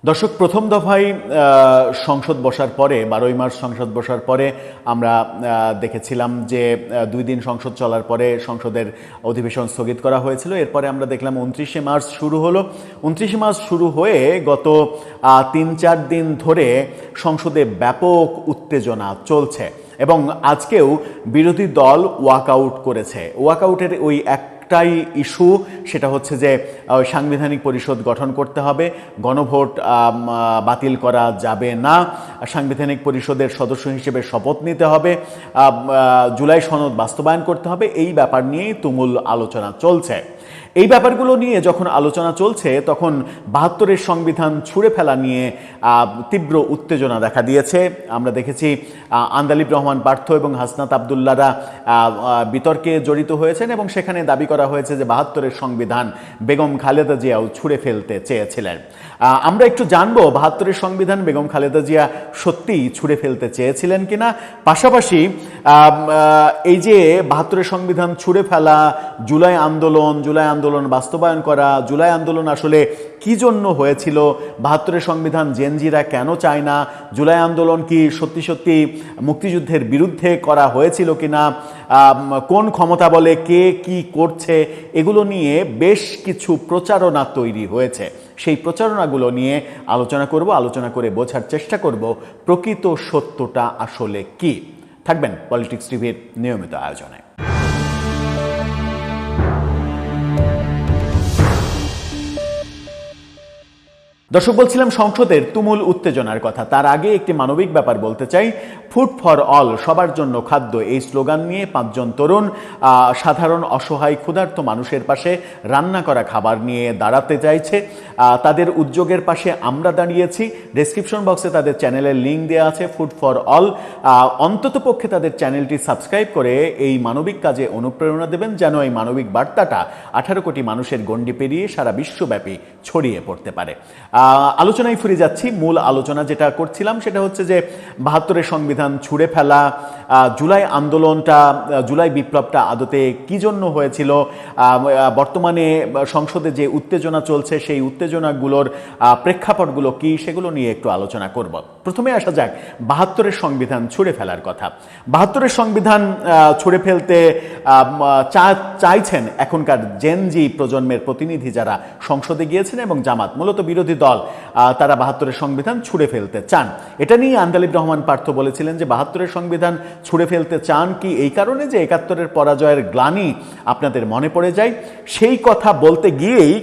দর্শক, প্রথম দফায় সংসদ বসার পরে 12ই মার্চ সংসদ বসার পরে আমরা দেখেছিলাম যে 2 দিন সংসদ চলার পরে সংসদের অধিবেশন স্থগিত করা হয়েছিল। এরপরে আমরা দেখলাম 29শে মার্চ শুরু হলো। 29শে মার্চ শুরু হয়ে গত 3-4 দিন ধরে সংসদে ব্যাপক উত্তেজনা চলছে এবং আজকেও বিরোধী দল ওয়াকআউট করেছে। ওয়াকআউটের ওই একটাই ইস্যু, সেটা হচ্ছে যে সাংবিধানিক পরিষদ গঠন করতে হবে, গণভোট বাতিল করা যাবে না, সাংবিধানিক পরিষদের সদস্য হিসেবে শপথ নিতে হবে, জুলাই সনদ বাস্তবায়ন করতে হবে। এই ব্যাপার নিয়েই তুমুল আলোচনা চলছে। এই ব্যাপারগুলো নিয়ে যখন আলোচনা চলছে তখন 72-এর সংবিধান ছুঁড়ে ফেলা নিয়ে তীব্র উত্তেজনা দেখা দিয়েছে। আমরা দেখেছি আন্দালিব রহমান পার্থ এবং হাসনাত আবদুল্লাহরা বিতর্কে জড়িত হয়েছেন এবং সেখানে দাবি করা হয়েছে যে 72-এর সংবিধান বেগম খালেদা জিয়াও ছুঁড়ে ফেলতে চেয়েছিলেন। আমরা একটু জানবো 72-এর সংবিধান বেগম খালেদা জিয়া সত্যিই ছুঁড়ে ফেলতে চেয়েছিলেন কিনা, পাশাপাশি এই যে 72-এর সংবিধান ছুঁড়ে ফেলা, জুলাই আন্দোলন বাস্তবায়ন করা, জুলাই আন্দোলন আসলে কি জন্য হয়েছিল, 72-এর সংবিধান জেনজিরা কেন চায় না, জুলাই আন্দোলন কি সত্যি সত্যি মুক্তিযুদ্ধের বিরুদ্ধে করা হয়েছিল কিনা, কোন ক্ষমতা বলে কে কি করছে, এগুলো নিয়ে বেশ কিছু প্রচারণা তৈরি হয়েছে। সেই প্রচারণাগুলো নিয়ে আলোচনা করে বোঝার চেষ্টা করব প্রকৃত সত্যটা আসলে কি। থাকবেন পলিটিক্স টিভির নিয়মিত আয়োজনে। দর্শক, বলছিলাম সংসদের তুমুল উত্তেজনার কথা। তার আগে একটি মানবিক ব্যাপার বলতে চাই। ফুড ফর অল, সবার জন্য খাদ্য, এই স্লোগান নিয়ে 5 জন তরুণ সাধারণ অসহায় ক্ষুধার্ত মানুষের পাশে রান্না করা খাবার নিয়ে দাঁড়াতে চাইছে। তাদের উদ্যোগের পাশে আমরা দাঁড়িয়েছি। ডেসক্রিপশন বক্সে তাদের চ্যানেলের লিঙ্ক দেওয়া আছে, ফুড ফর অল। অন্তত পক্ষে তাদের চ্যানেলটি সাবস্ক্রাইব করে এই মানবিক কাজে অনুপ্রেরণা দেবেন, যেন এই মানবিক বার্তাটা 18 কোটি মানুষের গণ্ডি পেরিয়ে সারা বিশ্বব্যাপী ছড়িয়ে পড়তে পারে। আলোচনায় ফিরে যাচ্ছি। মূল আলোচনা যেটা করছিলাম সেটা হচ্ছে যে 72-এর সংবিধান ছুঁড়ে ফেলা, জুলাই বিপ্লবটা আদতে কি জন্য হয়েছিল, বর্তমানে সংসদে যে উত্তেজনা চলছে সেই উত্তেজনাগুলোর প্রেক্ষাপটগুলো কি, সেগুলো নিয়ে একটু আলোচনা করব। প্রথমে আসা যাক 72-এর সংবিধান ছুঁড়ে ফেলার কথা। 72-এর সংবিধান ছুঁড়ে ফেলতে চাইছেন এখনকার জেনজি প্রজন্মের প্রতিনিধি যারা সংসদে গিয়েছেন এবং জামাত, মূলত বিরোধী দল, তারা 72-এর সংবিধান ছুঁড়ে ফেলতে চান। এটা নিয়ে আন্দালিব রহমান পার্থ বলেছিলেন যে 72-এর সংবিধান ছুঁড়ে ফেলতে চান কি এই কারণে যে 71-এর পরাজয়ের গ্লানি আপনাদের মনে পড়ে যায়। সেই কথা বলতে গিয়েই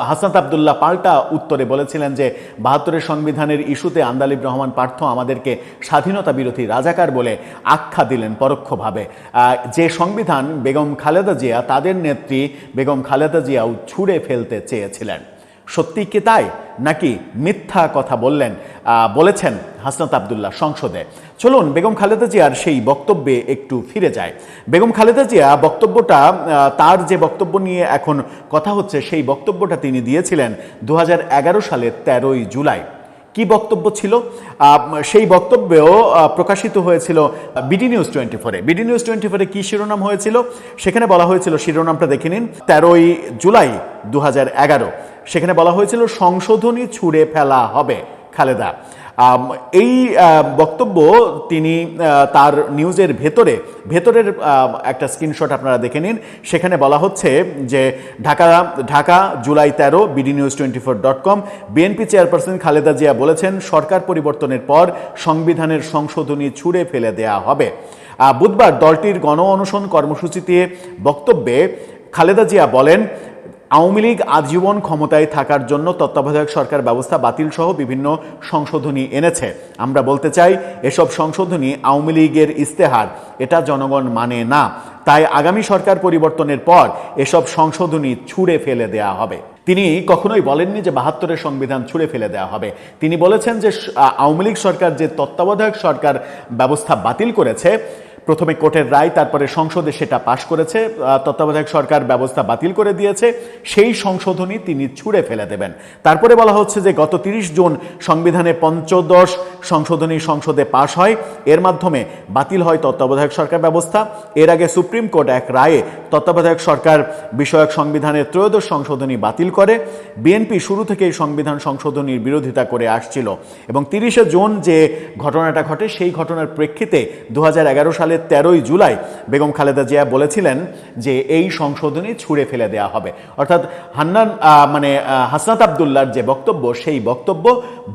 হাসনাত আবদুল্লাহ পাল্টা উত্তরে বলেছিলেন যে 72-এর সংবিধানের ইস্যুতে আন্দালিব রহমান পার্থ আমাদেরকে স্বাধীনতা বিরোধী রাজাকার বলে আখ্যা দিলেন পরোক্ষভাবে। যে সংবিধান বেগম খালেদা জিয়া, তাদের নেত্রী বেগম খালেদা জিয়াও ছুঁড়ে ফেলতে চেয়েছিলেন। সত্যি কি তাই, নাকি মিথ্যা কথা বলেছেন হাসনাত আবদুল্লাহ সংসদে? চলুন বেগম খালেদা জিয়ার সেই বক্তব্যে একটু ফিরে যায়। বেগম খালেদা জিয়া বক্তব্যটা, তার যে বক্তব্য নিয়ে এখন কথা হচ্ছে, সেই বক্তব্যটা তিনি দিয়েছিলেন 2011 সালের 13ই জুলাই। কি বক্তব্য ছিল? সেই বক্তব্যেও প্রকাশিত হয়েছিল বিডি নিউজ 24-এ। বিডি নিউজ 24-এ কি শিরোনাম হয়েছিল? সেখানে বলা হয়েছিল, শিরোনামটা দেখে নিন, 13ই জুলাই 2011। সেখানে বলা হয়েছিল সংশোধনী ছুঁড়ে ফেলা হবে খালেদা। এই বক্তব্য তিনি তার নিউজের ভেতরের একটা স্ক্রিনশট আপনারা দেখে নিন। সেখানে বলা হচ্ছে যে Dhaka July 13, bdnews24.com, BNP chairperson Khaleda Zia বলেছেন সরকার পরিবর্তনের পর সংবিধানের সংশোধনী ছুঁড়ে ফেলে দেয়া হবে। বুধবার দলটির গণ অনশন কর্মসূচিতে বক্তব্যে খালেদা জিয়া বলেন, আওয়ামী লীগ আজীবন ক্ষমতায় থাকার জন্য তত্ত্বাবধায়ক সরকার ব্যবস্থা বাতিল সহ বিভিন্ন সংশোধনী এনেছে। আমরা বলতে চাই এসব সংশোধনী আওয়ামী লীগের ইস্তেহার, এটা জনগণ মানে না। তাই আগামী সরকার পরিবর্তনের পর এসব সংশোধনী ছুঁড়ে ফেলে দেয়া হবে। তিনি কখনোই বলেননি যে 72-এর সংবিধান ছুঁড়ে ফেলে দেওয়া হবে। তিনি বলেছেন যে আওয়ামী লীগ সরকার যে তত্ত্বাবধায়ক সরকার ব্যবস্থা বাতিল করেছে, প্রথমে কোর্টের রায়, তারপরে সংসদে সেটা পাশ করেছে, তত্ত্বাবধায়ক সরকার ব্যবস্থা বাতিল করে দিয়েছে, সেই সংশোধনী তিনি ছুঁড়ে ফেলে দেবেন। তারপরে বলা হচ্ছে যে গত 30 জুন সংবিধানে পঞ্চদশ সংশোধনী সংসদে পাশ হয়, এর মাধ্যমে বাতিল হয় তত্ত্বাবধায়ক সরকার ব্যবস্থা। এর আগে সুপ্রিম কোর্ট এক রায়ে তত্ত্বাবধায়ক সরকার বিষয়ক সংবিধানের ত্রয়োদশ সংশোধনী বাতিল করে। বিএনপি শুরু থেকেই সংবিধান সংশোধনীর বিরোধিতা করে আসছিল এবং 30 জুন যে ঘটনাটা ঘটে সেই ঘটনার প্রেক্ষিতে 2011 সালের 13 জুলাই বেগম খালেদা জিয়া বলেছিলেন যে এই সংশোধনী ছুঁড়ে ফেলে দেওয়া হবে। অর্থাৎ হাসনাত আবদুল্লাহর যে বক্তব্য, সেই বক্তব্য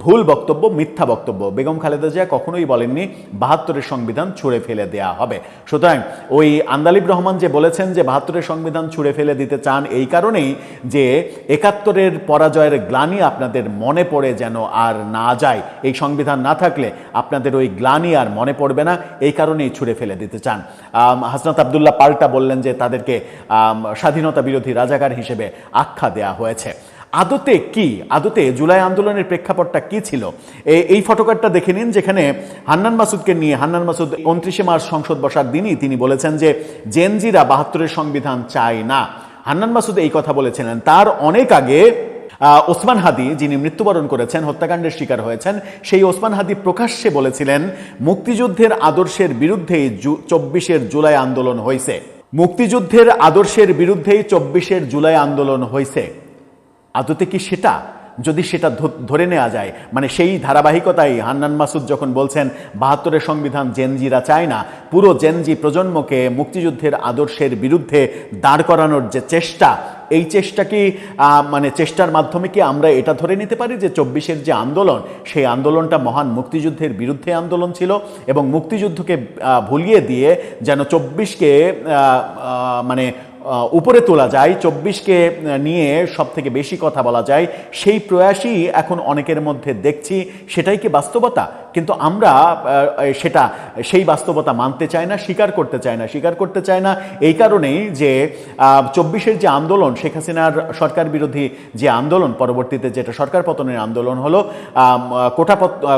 ভুল বক্তব্য, মিথ্যা বক্তব্য। বেগম খালেদা জিয়া কখনোই বলেননি 72-এর সংবিধান ছুঁড়ে ফেলে দেওয়া হবে। সুতরাং ওই আন্দালিব রহমান যে বলেছেন যে 72-এর সংবিধান ছুঁড়ে ফেলে দিতে চান, এই কারণেই যে 71-এর পরাজয়ের গ্লানি আপনাদের মনে পড়ে যেন আর না যায়, এই সংবিধান না থাকলে আপনাদের ওই গ্লানি আর মনে পড়বে না, এই কারণেই ছুঁড়ে ফেলে দিতে চান। হাসনাত আবদুল্লাহ পাল্টা বললেন যে তাদেরকে স্বাধীনতা বিরোধী রাজাকার হিসেবে আখ্যা দেয়া হয়েছে। আদতে জুলাই আন্দোলনের প্রেক্ষাপটটা কি ছিল? এই ফটোকার্ডটা দেখে নিন, যেখানে হান্নান মাসুদকে নিয়ে, হান্নান মাসুদ 29 মার্চ সংসদ বসার দিনই তিনি বলেছেন যে জেনজিরা 72-এর সংবিধান চায় না। হান্নান মাসুদ এই কথা বলেছিলেন। তার অনেক আগে ওসমান হাদি, যিনি মৃত্যুবরণ করেছেন, হত্যাকাণ্ডের শিকার হয়েছেন, সেই ওসমান হাদি প্রকাশ্যে বলেছিলেন মুক্তিযুদ্ধের আদর্শের বিরুদ্ধেই 24-এর জুলাই আন্দোলন হয়েছে। মুক্তিযুদ্ধের আদর্শের বিরুদ্ধেই 24-এর জুলাই আন্দোলন হয়েছে। আদতে কি সেটা? যদি সেটা ধরে নেওয়া যায়, মানে সেই ধারাবাহিকতায় হান্নান মাসুদ যখন বলছেন 72-এর সংবিধান জেনজিরা চায় না, পুরো জেনজি প্রজন্মকে মুক্তিযুদ্ধের আদর্শের বিরুদ্ধে দাঁড় করানোর যে চেষ্টা, এই চেষ্টা কি চেষ্টার মাধ্যমে কি আমরা এটা ধরে নিতে পারি যে 24-এর যে আন্দোলন, সেই আন্দোলনটা মহান মুক্তিযুদ্ধের বিরুদ্ধে আন্দোলন ছিল এবং মুক্তিযুদ্ধকে ভুলিয়ে দিয়ে যেন 24-কে উপরে তোলা যায়, 24-কে নিয়ে সব থেকে বেশি কথা বলা যায়, সেই প্রয়াসই এখন অনেকের মধ্যে দেখছি। সেটাই কি বাস্তবতা? কিন্তু আমরা সেই বাস্তবতা মানতে চাই না, স্বীকার করতে চাই না এই কারণেই যে 24-এর যে আন্দোলন, শেখ হাসিনার সরকার বিরোধী যে আন্দোলন, পরবর্তীতে যেটা সরকার পতনের আন্দোলন হলো,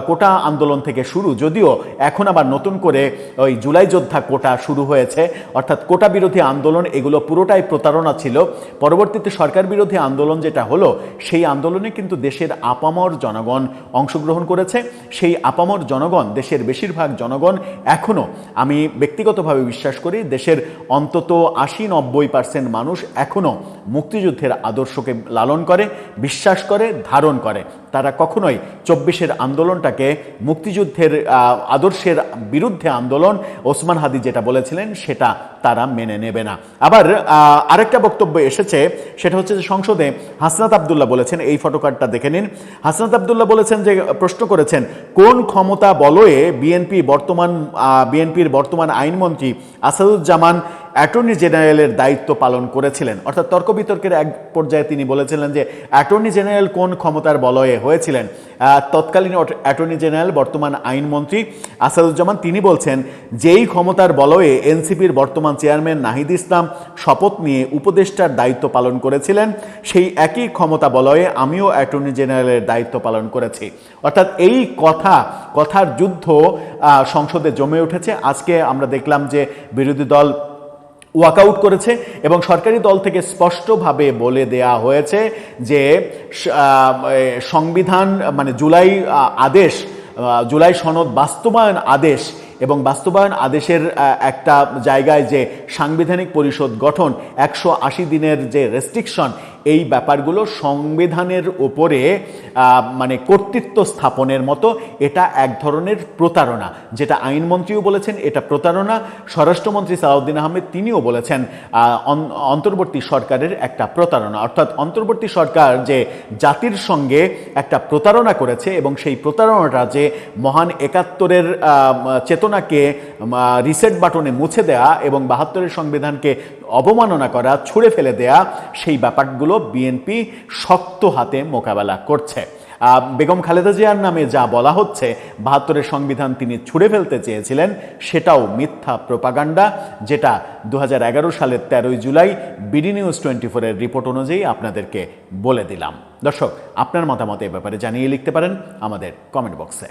কোটা আন্দোলন থেকে শুরু, যদিও এখন আবার নতুন করে ওই জুলাই যোদ্ধা কোটা শুরু হয়েছে, অর্থাৎ কোটা বিরোধী আন্দোলন, এগুলো পুরোটাই প্রতারণা ছিল। পরবর্তীতে সরকার বিরোধী আন্দোলন যেটা হলো, সেই আন্দোলনে কিন্তু দেশের আপামর জনগণ অংশগ্রহণ করেছে। সেই আপামর জনগণ, দেশের বেশিরভাগ জনগণ এখনো, আমি ব্যক্তিগতভাবে বিশ্বাস করি, দেশের অন্তত 80-90% মানুষ এখনো মুক্তিযুদ্ধের আদর্শকে লালন করে, বিশ্বাস করে, ধারণ করে। তারা কখনোই 24-এর আন্দোলনটাকে মুক্তিযুদ্ধের আদর্শের বিরুদ্ধে আন্দোলন, ওসমান হাদি যেটা বলেছিলেন, সেটা তারা মেনে নেবে না। আবার আরেকটা বক্তব্য এসেছে, সেটা হচ্ছে যে সংসদে হাসনাত আবদুল্লাহ বলেছেন, এই ফটোকার্ডটা দেখে নিন। হাসনাত আবদুল্লাহ বলেছেন যে, প্রশ্ন করেছেন কোন ক্ষমতা বলয়ে বিএনপির বর্তমান আইনমন্ত্রী আসাদুজ্জামান অ্যাটর্নি জেনারেলের দায়িত্ব পালন করেছিলেন। অর্থাৎ তর্ক বিতর্কের এক পর্যায়ে তিনি বলেছিলেন যে অ্যাটর্নি জেনারেল কোন ক্ষমতার বলয়ে হয়েছিলেন। তৎকালীন অ্যাটর্নি জেনারেল, বর্তমান আইনমন্ত্রী আসাদুজ্জামান, তিনি বলছেন যেই ক্ষমতার বলয়ে এনসিপির বর্তমান চেয়ারম্যান নাহিদ ইসলাম শপথ নিয়ে উপদেষ্টার দায়িত্ব পালন করেছিলেন, সেই একই ক্ষমতা বলয়ে আমিও অ্যাটর্নি জেনারেলের দায়িত্ব পালন করেছি। অর্থাৎ এই কথার যুদ্ধ সংসদে জমে উঠেছে। আজকে আমরা দেখলাম যে বিরোধী দল ওয়াকআউট করেছে এবং সরকারি দল থেকে স্পষ্টভাবে বলে দেয়া হয়েছে যে সংবিধান জুলাই সনদ বাস্তবায়ন আদেশ এবং বাস্তবায়ন আদেশের একটা জায়গায় যে সাংবিধানিক পরিষদ গঠন, 180 দিনের যে রেস্ট্রিকশন, এই ব্যাপারগুলো সংবিধানের উপরে কর্তৃত্ব স্থাপনের মতো। এটা এক ধরনের প্রতারণা, যেটা আইনমন্ত্রীও বলেছেন এটা প্রতারণা। স্বরাষ্ট্রমন্ত্রী সালাউদ্দিন আহমেদ তিনিও বলেছেন অন্তর্বর্তী সরকারের একটা প্রতারণা। অর্থাৎ অন্তর্বর্তী সরকার যে জাতির সঙ্গে একটা প্রতারণা করেছে এবং সেই প্রতারণাটা যে মহান 71-এর চেতনাকে রিসেট বাটনে মুছে দেয়া এবং 72-এর সংবিধানকে অবমাননা করা, ছুঁড়ে ফেলে দেয়া, সেই ব্যাপারগুলো বিএনপি শক্ত হাতে মোকাবেলা করছে। বেগম খালেদা জিয়ার নামে যা বলা হচ্ছে 72-এর সংবিধান তিনি ছুঁড়ে ফেলতে চেয়েছিলেন, সেটাও মিথ্যা প্রোপাগান্ডা, যেটা 2011 সালের 13 জুলাই বিডি নিউজ 24-এর রিপোর্ট অনুযায়ী আপনাদেরকে বলে দিলাম। দর্শক, আপনার মতামত এ ব্যাপারে জানিয়ে লিখতে পারেন আমাদের কমেন্ট বক্সে।